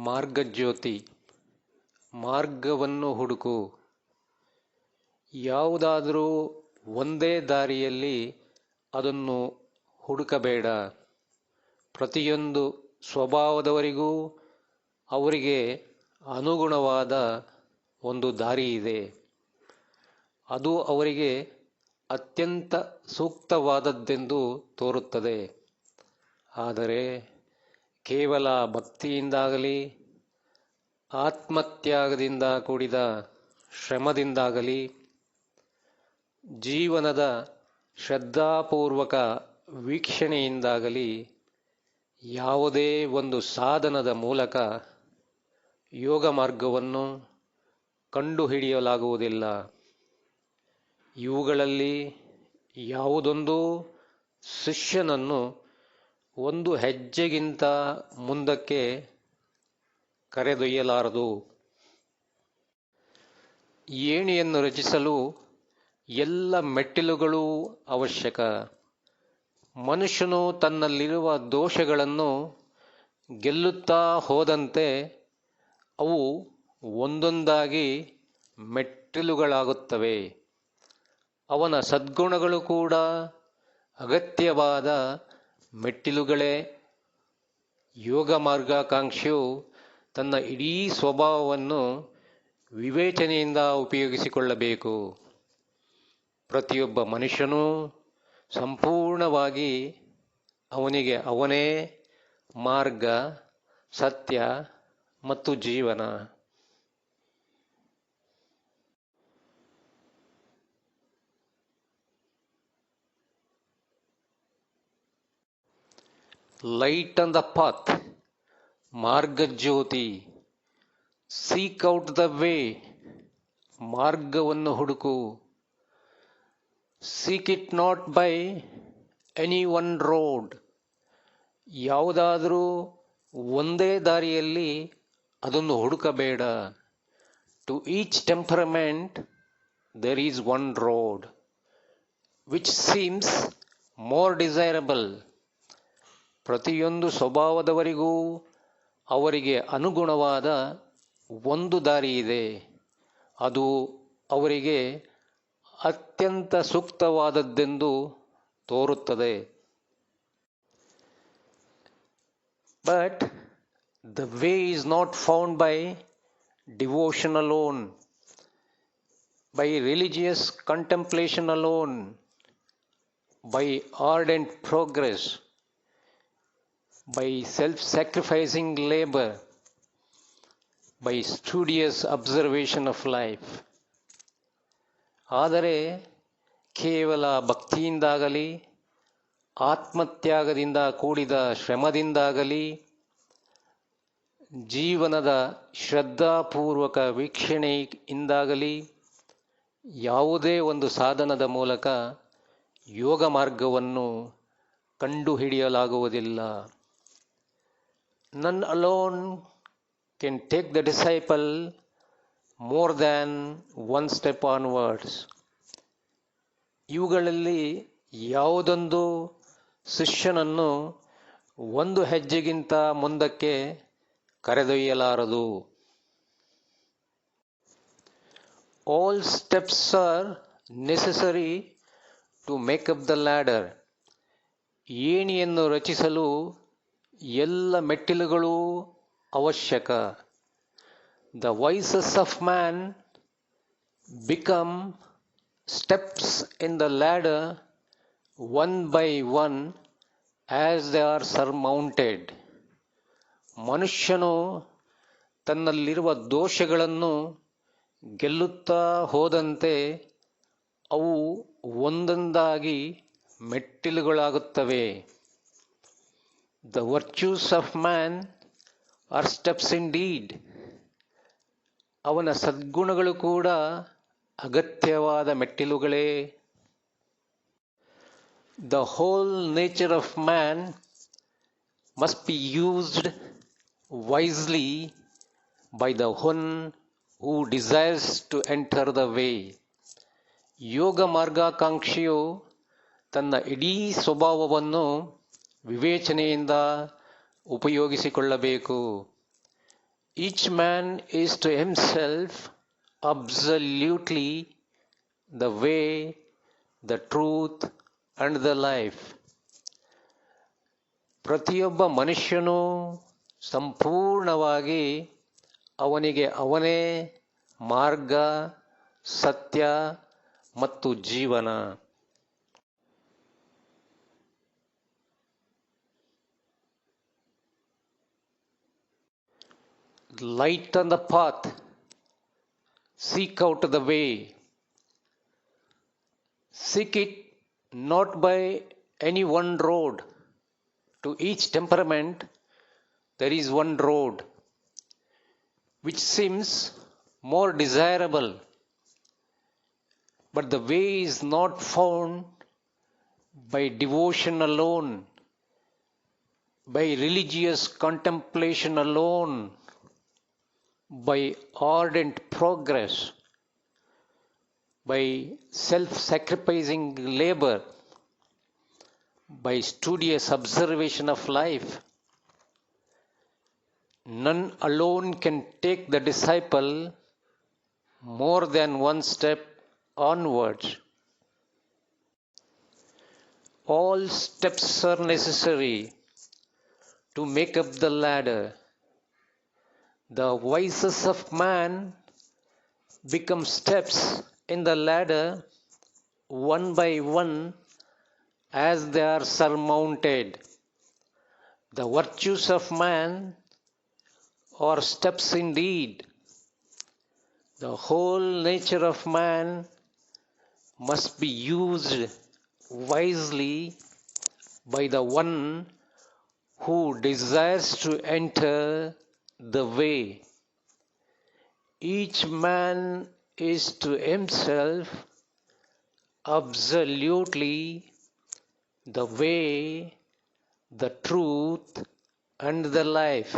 ಮಾರ್ಗಜ್ಯೋತಿ ಮಾರ್ಗವನ್ನು ಹುಡುಕು. ಯಾವುದಾದರೂ ಒಂದೇ ದಾರಿಯಲ್ಲಿ ಅದನ್ನು ಹುಡುಕಬೇಡ. ಪ್ರತಿಯೊಂದು ಸ್ವಭಾವದವರಿಗೂ ಅವರಿಗೆ ಅನುಗುಣವಾದ ಒಂದು ದಾರಿ ಇದೆ. ಅದು ಅವರಿಗೆ ಅತ್ಯಂತ ಸೂಕ್ತವಾದದ್ದೆಂದು ತೋರುತ್ತದೆ. ಆದರೆ ಕೇವಲ ಭಕ್ತಿಯಿಂದಾಗಲಿ ಆತ್ಮತ್ಯಾಗದಿಂದ ಕೂಡಿದ ಶ್ರಮದಿಂದಾಗಲಿ ಜೀವನದ ಶ್ರದ್ಧಾಪೂರ್ವಕ ವೀಕ್ಷಣೆಯಿಂದಾಗಲಿ ಯಾವುದೇ ಒಂದು ಸಾಧನದ ಮೂಲಕ ಯೋಗ ಮಾರ್ಗವನ್ನು ಕಂಡುಹಿಡಿಯಲಾಗುವುದಿಲ್ಲ. ಇವುಗಳಲ್ಲಿ ಯಾವುದೊಂದು ಶಿಷ್ಯನನ್ನು ಒಂದು ಹೆಜ್ಜೆಗಿಂತ ಮುಂದಕ್ಕೆ ಕರೆದೊಯ್ಯಲಾರದು. ಏಣಿಯನ್ನು ರಚಿಸಲು ಎಲ್ಲ ಮೆಟ್ಟಿಲುಗಳೂ ಅವಶ್ಯಕ. ಮನುಷ್ಯನು ತನ್ನಲ್ಲಿರುವ ದೋಷಗಳನ್ನು ಗೆಲ್ಲುತ್ತಾ ಹೋದಂತೆ ಅವು ಒಂದೊಂದಾಗಿ ಮೆಟ್ಟಿಲುಗಳಾಗುತ್ತವೆ. ಅವನ ಸದ್ಗುಣಗಳು ಕೂಡ ಅಗತ್ಯವಾದ ಮೆಟ್ಟಿಲುಗಳೇ. ಯೋಗ ಮಾರ್ಗಾಕಾಂಕ್ಷಿಯು ತನ್ನ ಇಡೀ ಸ್ವಭಾವವನ್ನು ವಿವೇಚನೆಯಿಂದ ಉಪಯೋಗಿಸಿಕೊಳ್ಳಬೇಕು. ಪ್ರತಿಯೊಬ್ಬ ಮನುಷ್ಯನೂ ಸಂಪೂರ್ಣವಾಗಿ ಅವನಿಗೆ ಅವನೇ ಮಾರ್ಗ, ಸತ್ಯ ಮತ್ತು ಜೀವನ. ಲೈಟ್ ಆನ್ ದ ಪಾತ್, ಮಾರ್ಗಜ್ಯೋತಿ. ಸೀಕ್ ಔಟ್ ದ ವೇ, ಮಾರ್ಗವನ್ನು ಹುಡುಕು. Seek it not by any one road, ಯಾವುದಾದರೂ ಒಂದೇ ದಾರಿಯಲ್ಲಿ ಅದನ್ನು ಹುಡುಕಬೇಡ. To each temperament there is one road which seems more desirable. ಪ್ರತಿಯೊಂದು ಸ್ವಭಾವದವರಿಗೂ ಅವರಿಗೆ ಅನುಗುಣವಾದ ಒಂದು ದಾರಿ ಇದೆ. ಅದು ಅವರಿಗೆ ಅತ್ಯಂತ ಸೂಕ್ತವಾದದ್ದೆಂದು ತೋರುತ್ತದೆ. But the way is not found by devotion alone, by religious contemplation alone, by ardent progress, by self-sacrificing labor, by studious observation of life. ಆದರೆ ಕೇವಲ ಭಕ್ತಿಯಿಂದಾಗಲಿ ಆತ್ಮತ್ಯಾಗದಿಂದ ಕೂಡಿದ ಶ್ರಮದಿಂದಾಗಲಿ ಜೀವನದ ಶ್ರದ್ಧಾಪೂರ್ವಕ ವೀಕ್ಷಣೆಯಿಂದಾಗಲಿ ಯಾವುದೇ ಒಂದು ಸಾಧನದ ಮೂಲಕ ಯೋಗ ಮಾರ್ಗವನ್ನು ಕಂಡುಹಿಡಿಯಲಾಗುವುದಿಲ್ಲ. None alone can take the disciple more than one step onwards. ಇವುಗಳಲ್ಲಿ ಯಾವುದೊಂದು ಶಿಷ್ಯನನ್ನು ಒಂದು ಹೆಜ್ಜೆಗಿಂತ ಮುಂದಕ್ಕೆ ಕರೆದೊಯ್ಯಲಾರದು. All steps are necessary to make up the ladder. ಏಣಿಯನ್ನು ರಚಿಸಲು ಎಲ್ಲ ಮೆಟ್ಟಿಲುಗಳೂ ಅವಶ್ಯಕ. The voices of man become steps in the ladder one by one as they are surmounted. ಮನುಷ್ಯನು ತನ್ನಲ್ಲಿರುವ ದೋಷಗಳನ್ನು ಗೆಲ್ಲುತ್ತಾ ಹೋದಂತೆ ಅವು ಒಂದೊಂದಾಗಿ ಮೆಟ್ಟಿಲುಗಳಾಗುತ್ತವೆ. The virtues of man are steps indeed. ಅವನ ಸದ್ಗುಣಗಳು ಕೂಡ ಅಗತ್ಯವಾದ ಮೆಟ್ಟಿಲುಗಳೇ. The whole nature of man must be used wisely by the one who desires to enter the way. ಯೋಗ ಮಾರ್ಗಾಕಾಂಕ್ಷಿಯು ತನ್ನ ಇಡೀ ಸ್ವಭಾವವನ್ನು ವಿವೇಚನೆಯಿಂದ ಉಪಯೋಗಿಸಿಕೊಳ್ಳಬೇಕು. Each man is to himself absolutely the way, the truth and the life. ಪ್ರತಿಯೊಬ್ಬ ಮನುಷ್ಯನೂ ಸಂಪೂರ್ಣವಾಗಿ ಅವನಿಗೆ ಅವನೇ ಮಾರ್ಗ, ಸತ್ಯ ಮತ್ತು ಜೀವನ. Light on the path, seek out the way. Seek it not by any one road. To each temperament there is one road which seems more desirable, but the way is not found by devotion alone, by religious contemplation alone, by ardent progress, by self-sacrificing labor, by studious observation of life. None alone can take the disciple more than one step onwards. All steps are necessary to make up the ladder. The vices of man become steps in the ladder one by one as they are surmounted. The virtues of man are steps indeed. The whole nature of man must be used wisely by the one who desires to enter the way. Each man is to himself absolutely the way, the truth and the life.